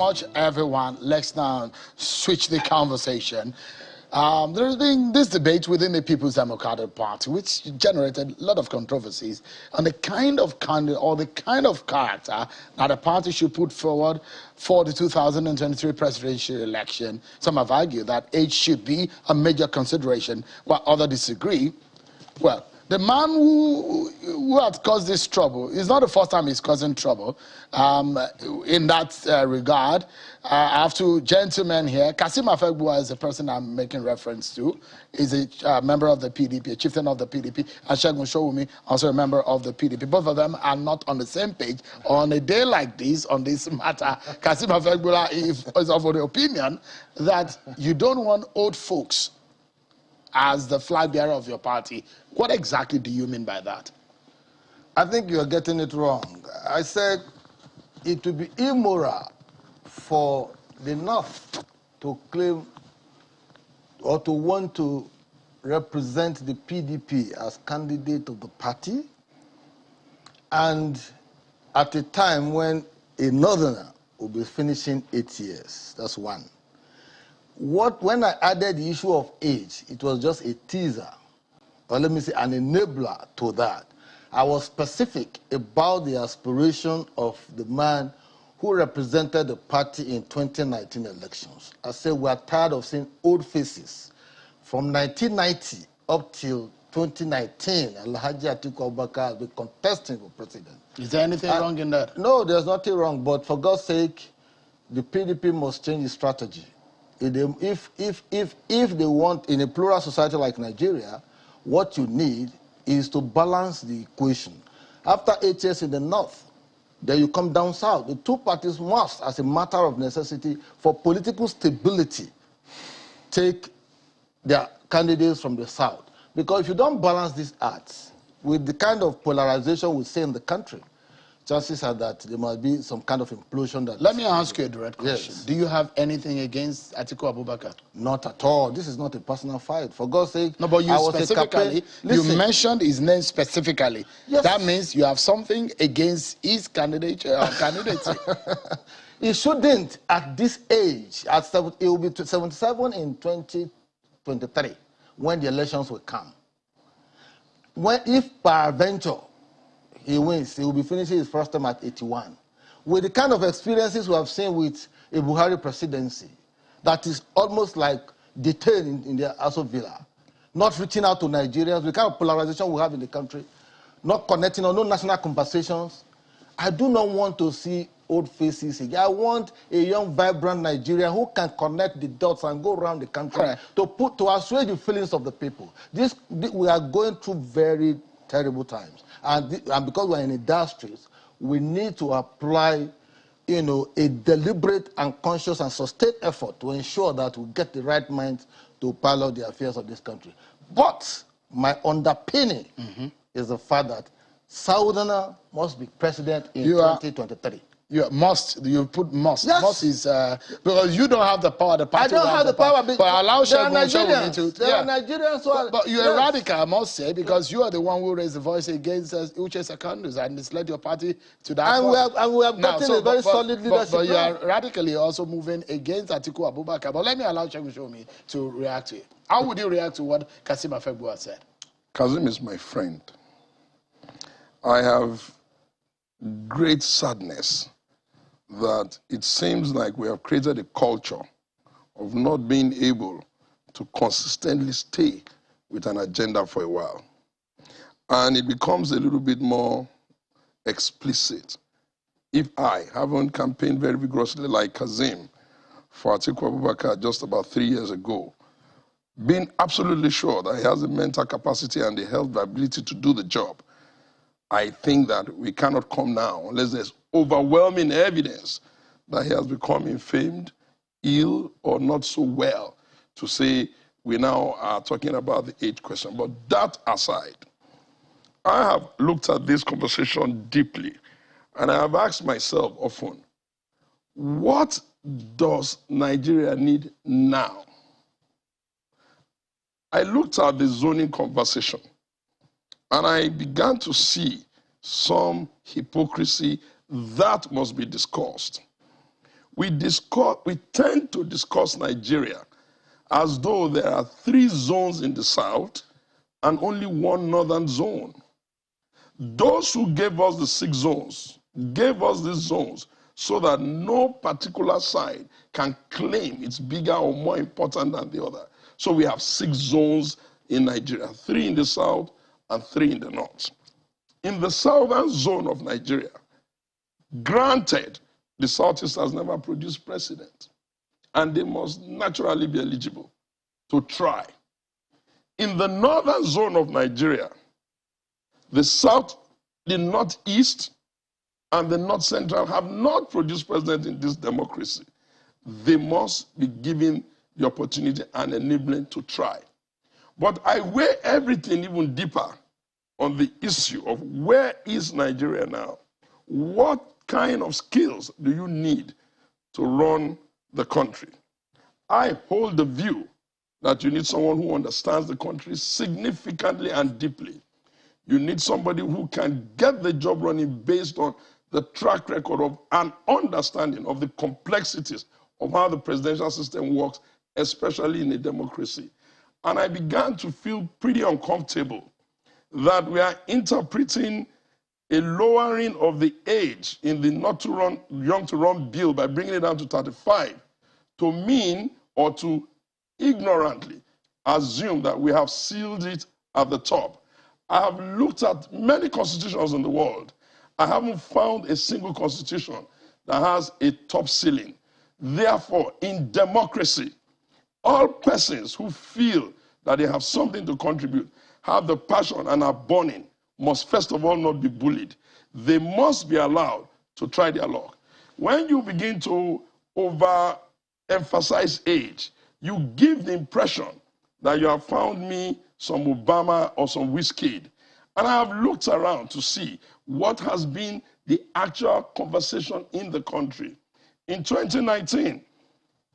much, everyone. Let's now switch the conversation. There's been this debate within the People's Democratic Party, which generated a lot of controversies on the kind of candidate or the kind of character that the party should put forward for the 2023 presidential election. Some have argued that age should be a major consideration, while others disagree. Well, the man who had caused this trouble, it's not the first time he's causing trouble in that regard. I have two gentlemen here. Kasim Afegbua is the person I'm making reference to. He's a member of the PDP, a chieftain of the PDP, and Segun Showumi, also a member of the PDP. Both of them are not on the same page. On a day like this, on this matter, Kasim Afegbua is of the opinion that you don't want old folks as the flag bearer of your party. What exactly do you mean by that? I think you're getting it wrong. I said it would be immoral for the North to claim or to want to represent the PDP as candidate of the party, and at a time when a Northerner will be finishing 8 years. That's one. When I added the issue of age, it was just a teaser, or let me say an enabler to that. I was specific about the aspiration of the man who represented the party in 2019 elections. I said we are tired of seeing old faces. From 1990 up till 2019, Alhaji Atiku Abubakar has been contesting for president. Is there anything wrong in that? No, there's nothing wrong, but for God's sake, the PDP must change its strategy. If they want, in a plural society like Nigeria, what you need is to balance the equation. After 8 years in the North, then you come down south. The two parties must, as a matter of necessity, for political stability, take their candidates from the south. Because if you don't balance these arts with the kind of polarization we see in the country, chances are that there must be some kind of implosion. Let me ask you a direct question. Yes. Do you have anything against Atiku Abubakar? Not at all. This is not a personal fight. For God's sake. No, but you specifically, you mentioned his name specifically. Yes. That means you have something against his candidacy. He shouldn't at this age. It will be 77 in 2023 when the elections will come. If peradventure he wins, he will be finishing his first term at 81. With the kind of experiences we have seen with a Buhari presidency, that is almost like detained in their Aso Villa, not reaching out to Nigerians, the kind of polarization we have in the country, not connecting on no national conversations. I do not want to see old faces again. I want a young, vibrant Nigerian who can connect the dots and go around the country to assuage the feelings of the people. We are going through very terrible times. And because we're in industries, we need to apply, a deliberate and conscious and sustained effort to ensure that we get the right minds to pilot the affairs of this country. But my underpinning is the fact that Southerner must be president in 2023. You put must. Yes. Must is because you don't have the power. The party I don't have the power. But allow Segun to. There are Nigerians who are. But you're a radical, I must say, because you are the one who raised the voice against Uche Secondus and misled your party to that. And we have gotten a very solid leadership. But you are radically also moving against Atiku Abubakar. But let me allow Segun Showumi to react to it. How would you react to what Kasim Afegbua said? Kasim is my friend. I have great sadness that it seems like we have created a culture of not being able to consistently stay with an agenda for a while. And it becomes a little bit more explicit if I haven't campaigned very vigorously like Kazim for Atiku Abubakar just about 3 years ago, being absolutely sure that he has the mental capacity and the health ability to do the job. I think that we cannot come now unless there's overwhelming evidence that he has become inflamed, ill, or not so well to say we now are talking about the age question. But that aside, I have looked at this conversation deeply, and I have asked myself often, what does Nigeria need now? I looked at the zoning conversation, and I began to see some hypocrisy that must be discussed. we tend to discuss Nigeria as though there are 3 zones in the south and only 1 northern zone. Those who gave us the 6 zones gave us these zones so that no particular side can claim it's bigger or more important than the other. So we have 6 zones in Nigeria, 3 in the south and 3 in the north. In the southern zone of Nigeria, granted, the Southeast has never produced president, and they must naturally be eligible to try. In the northern zone of Nigeria, the south, the northeast, and the north central have not produced president in this democracy. They must be given the opportunity and enabling to try. But I weigh everything even deeper on the issue of where is Nigeria now? What kind of skills do you need to run the country? I hold the view that you need someone who understands the country significantly and deeply. You need somebody who can get the job running based on the track record of an understanding of the complexities of how the presidential system works, especially in a democracy. And I began to feel pretty uncomfortable that we are interpreting a lowering of the age in the not too young to run bill by bringing it down to 35 to mean or to ignorantly assume that we have sealed it at the top. I have looked at many constitutions in the world. I haven't found a single constitution that has a top ceiling. Therefore, in democracy, all persons who feel that they have something to contribute, have the passion and are burning, must first of all not be bullied. They must be allowed to try their luck. When you begin to overemphasize age, you give the impression that you have found me some Obama or some Wizkid. And I have looked around to see what has been the actual conversation in the country. In 2019,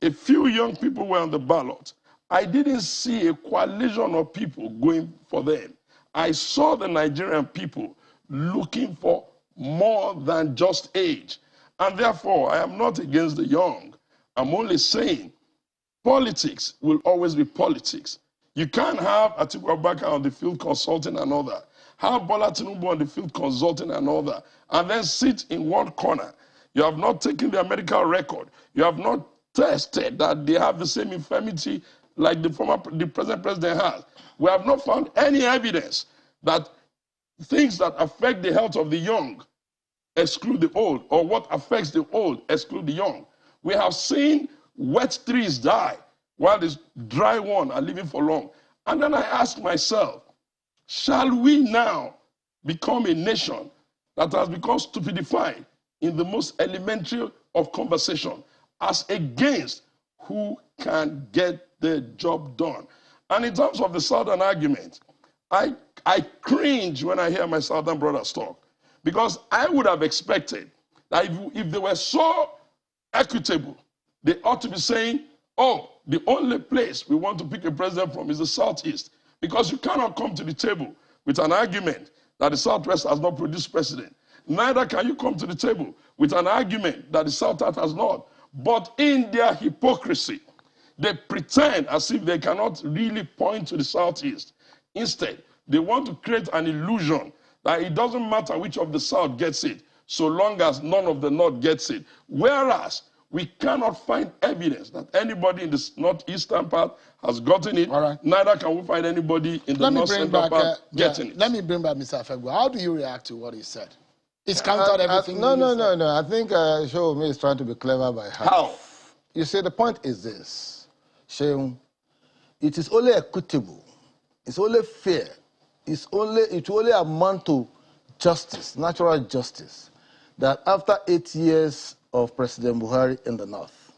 a few young people were on the ballot. I didn't see a coalition of people going for them. I saw the Nigerian people looking for more than just age. And therefore, I am not against the young. I'm only saying politics will always be politics. You can't have Atiku Abubakar on the field consulting another, have Bola Tinubu on the field consulting another, and then sit in one corner. You have not taken their medical record. You have not tested that they have the same infirmity like the present president has. We have not found any evidence that things that affect the health of the young exclude the old, or what affects the old exclude the young. We have seen wet trees die while the dry ones are living for long. And then I ask myself, shall we now become a nation that has become stupidified in the most elementary of conversation as against who can get the job done? And in terms of the Southern argument, I cringe when I hear my Southern brothers talk, because I would have expected that if they were so equitable, they ought to be saying, oh, the only place we want to pick a president from is the Southeast, because you cannot come to the table with an argument that the Southwest has not produced president. Neither can you come to the table with an argument that the Southwest has not. But in their hypocrisy, they pretend as if they cannot really point to the Southeast. Instead, they want to create an illusion that it doesn't matter which of the South gets it, so long as none of the North gets it. Whereas, we cannot find evidence that anybody in the northeastern part has gotten it. All right. Neither can we find anybody in the north-central part getting it. Let me bring back Mr. Afegwa. How do you react to what he said? It's countered everything. No. I think Sheung is trying to be clever by half. How? You see, the point is this, Sheung, it is only equitable, it's only fair, it only amount to justice, natural justice, that after 8 years of President Buhari in the north,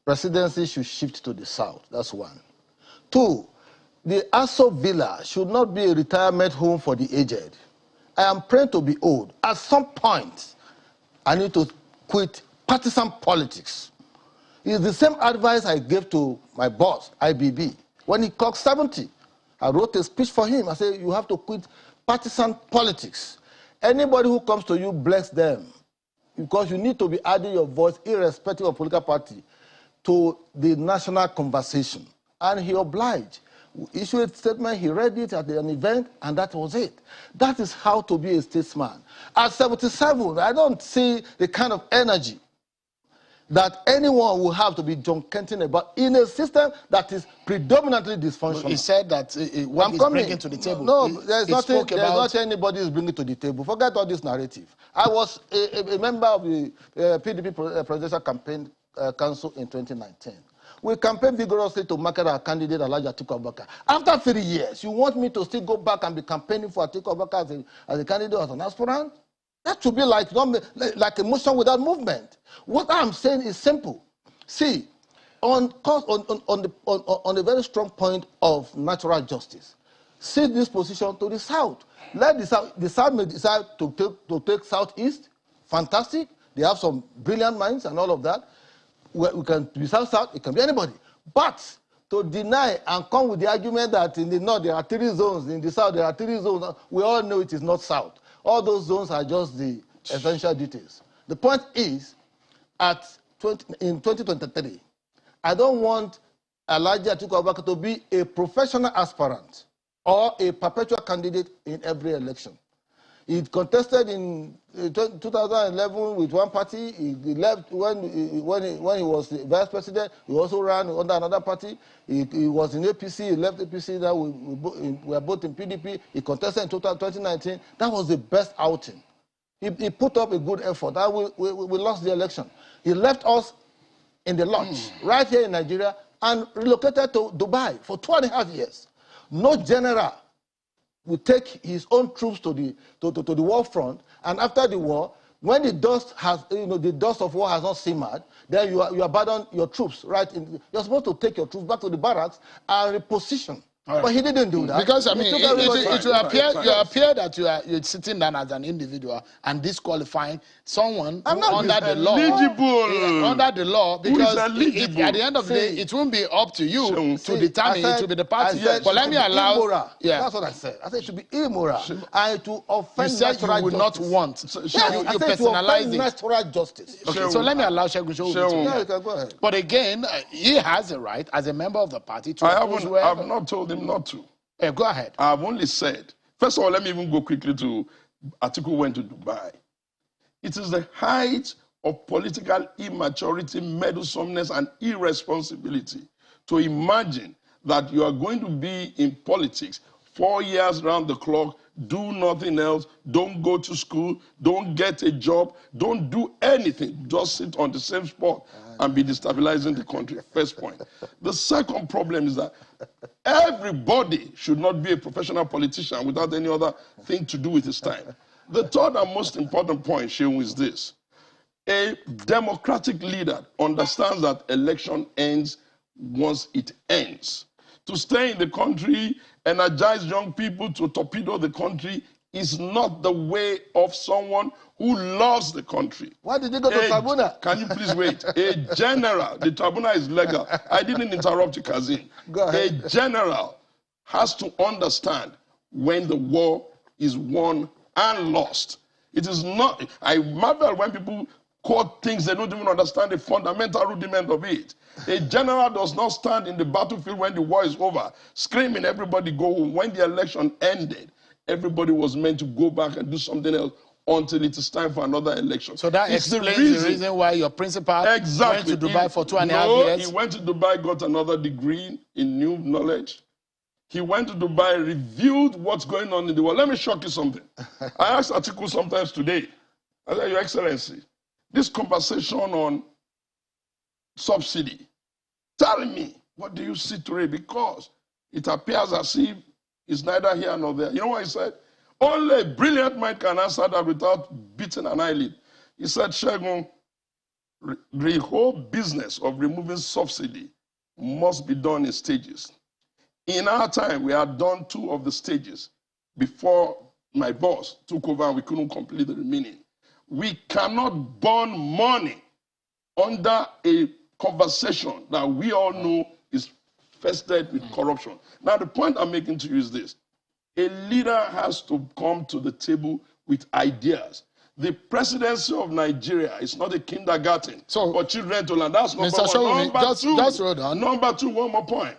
presidency should shift to the south. That's one. Two, the Aso Villa should not be a retirement home for the aged. I am praying to be old. At some point, I need to quit partisan politics. It's the same advice I gave to my boss, IBB. When he clocked 70, I wrote a speech for him. I said, you have to quit partisan politics. Anybody who comes to you, bless them. because you need to be adding your voice, irrespective of political party, to the national conversation. And he obliged. We issued a statement, he read it at an event, and that was it. That is how to be a statesman. At 77, I don't see the kind of energy that anyone will have to be John Kenton about in a system that is predominantly dysfunctional. He said that what he's bringing to the table. No, there's not anybody is bringing to the table. Forget all this narrative. I was a member of the PDP Presidential Campaign Council in 2019. We campaigned vigorously to market our candidate, Atiku Abubakar. After 3 years, you want me to still go back and be campaigning for Atiku Abubakar as a candidate, as an aspirant? That should be like a motion without movement. What I'm saying is simple. See, on the very strong point of natural justice, see this position to the South. Let the South may decide to take Southeast. Fantastic. They have some brilliant minds and all of that. We can be South, it can be anybody. But to deny and come with the argument that in the North there are 3 zones, in the South there are 3 zones, we all know it is not South. All those zones are just the essential details. The point is, in 2023, I don't want Atiku Abubakar to be a professional aspirant or a perpetual candidate in every election. He contested in 2011 with one party. He left when he was the vice president. He also ran under another party. He was in APC. He left APC. Now we are both in PDP. He contested in 2019. That was the best outing. He put up a good effort. We lost the election. He left us in the lurch right here in Nigeria and relocated to Dubai for 2.5 years. No general will take his own troops to the war front, and after the war, when the dust of war has not simmered, then you abandon your troops. You're supposed to take your troops back to the barracks and reposition. Right. But he didn't do that. Because I mean, it will appear that you're sitting down as an individual and disqualifying someone under the law. Under the law, because at the end of the day, it won't be up to you to determine. It will be the party. But let me allow. Immoral. Yeah, that's what I said. I said it should be immoral and to offend. You said you would not want. You personalize it. Natural justice. Okay, so let me allow Shegun Show. Yeah, you can go ahead. But again, he has a right as a member of the party to. I have not told him not to. Go ahead. I've only said, first of all, let me even go quickly to Atiku went to Dubai. It is the height of political immaturity, meddlesomeness, and irresponsibility to imagine that you are going to be in politics 4 years round the clock, do nothing else, don't go to school, don't get a job, don't do anything, just sit on the same spot and be destabilizing the country. First point. The second problem is that everybody should not be a professional politician without any other thing to do with his time. The third and most important point, Sheung, is this. A democratic leader understands that election ends once it ends. To stay in the country, energize young people to torpedo the country is not the way of someone who loves the country. Why did you go to tribunal? Can you please wait? A general, the tribunal is legal. I didn't interrupt you, Kazim. Go ahead. A general has to understand when the war is won and lost. It is not, I marvel when people quote things they don't even understand the fundamental rudiment of it. A general does not stand in the battlefield when the war is over, screaming, everybody go home. When the election ended, everybody was meant to go back and do something else until it is time for another election. So that explains the reason why your principal went to Dubai for 2.5 years? He went to Dubai, got another degree in new knowledge. He went to Dubai, reviewed what's going on in the world. Let me shock you something. I asked Atiku sometimes today, I said, Your Excellency, this conversation on subsidy, tell me, what do you see today? Because it appears as if it's neither here nor there. You know what he said? Only a brilliant mind can answer that without beating an eyelid. He said, Shegun, the whole business of removing subsidy must be done in stages. In our time, we had done 2 of the stages before my boss took over and we couldn't complete the remaining. We cannot burn money under a conversation that we all know is infested with corruption. Now, the point I'm making to you is this. A leader has to come to the table with ideas. The presidency of Nigeria is not a kindergarten for children to learn. That's number Mr. one. Showumi, just hold on. Number two, one more point.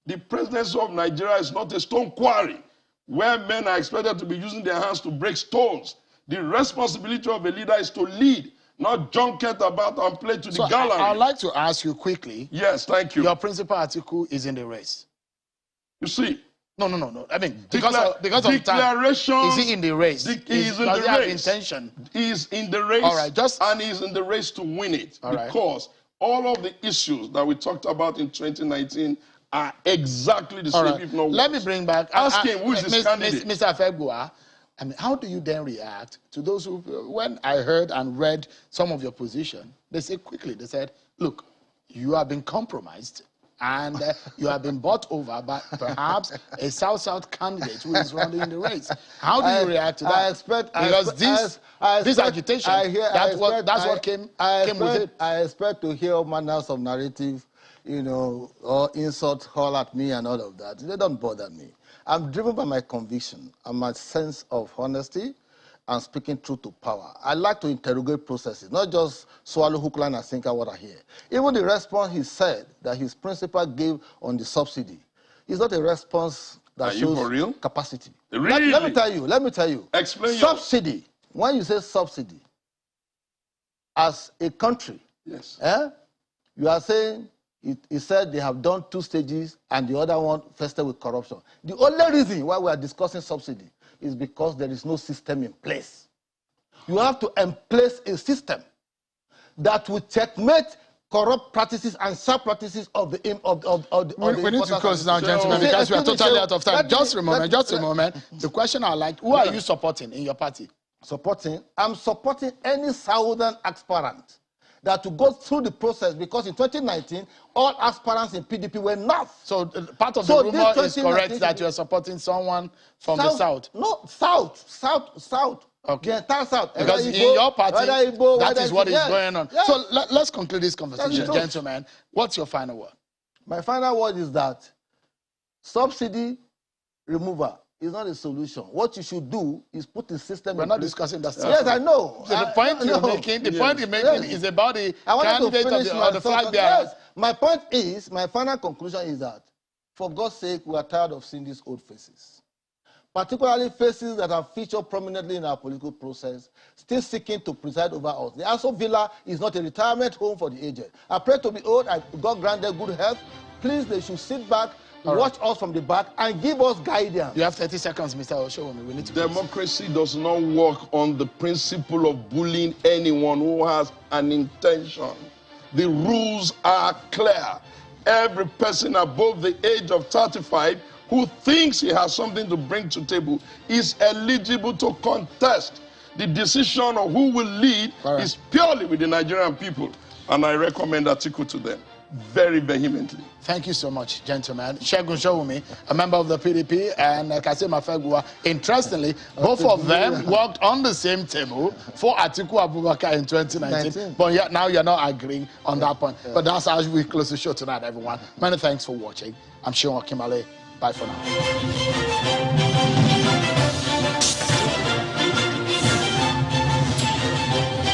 The presidency of Nigeria is not a stone quarry where men are expected to be using their hands to break stones. The responsibility of a leader is to lead, not junket about and play to the gallery. I'd like to ask you quickly. Yes, thank you. Your principal Atiku is in the race. You see? No. I mean, because of time, is he in the race? He is in the race. Have intention? He is in the race. All right, and he is in the race to win it. Because all of the issues that we talked about in 2019 are exactly the same, if not worse. Let me bring back. Ask him who is his candidate. Mr. Afegua, I mean, how do you then react to those who, when I heard and read some of your position, they said, look, you have been compromised and you have been bought over by perhaps a South-South candidate who is running the race. How do you react to that? Because this agitation, that's what came with it. I expect to hear all manners of narrative, you know, or insult, howl at me and all of that. They don't bother me. I'm driven by my conviction and my sense of honesty and speaking truth to power. I like to interrogate processes, not just swallow hook, line, and sinker what I hear. Even the response he said that his principal gave on the subsidy is not a response that shows capacity. Really? Let me tell you. Explain. Subsidy, when you say subsidy, as a country, yes, you are saying, he said they have done 2 stages and the other one fested with corruption. The only reason why we are discussing subsidy is because there is no system in place. You have to place a system that will checkmate corrupt practices and sharp practices of the we need to close now, gentlemen, because we are totally out of time. Just a moment. The question I like, who are you supporting in your party? I'm supporting any southern aspirant that to go through the process, because in 2019, all aspirants in PDP were north. So part of the rumor is correct that you are supporting someone from the south? No, south. Okay. The entire south. Because in your party, that is what is going on. Yes. So let's conclude this conversation, gentlemen. What's your final word? My final word is that subsidy removal is not a solution. What you should do is put a system. We're not discussing that. Yes, I know. So the point you're making is about the candidate of the flag bearers. Yes. My point is, my final conclusion is that, for God's sake, we are tired of seeing these old faces. Particularly faces that have featured prominently in our political process, still seeking to preside over us. The Aso Villa is not a retirement home for the aged. I pray to be old, God grant them good health. Please, they should sit back, watch us from the back, and give us guidance. You have 30 seconds, Mr. Oshowumi. We need to Democracy does not work on the principle of bullying anyone who has an intention. The rules are clear. Every person above the age of 35 who thinks he has something to bring to the table is eligible to contest. The decision of who will lead is purely with the Nigerian people. And I recommend Atiku to them very vehemently. Thank you so much, gentlemen. Segun Showumi, a member of the PDP, and Kasim Afegua. Interestingly, both of them worked on the same table for Atiku Abubakar in 2019. But now you're not agreeing on that point. But that's how we close the show tonight, everyone. Many thanks for watching. I'm Sean Kimale. Bye for now.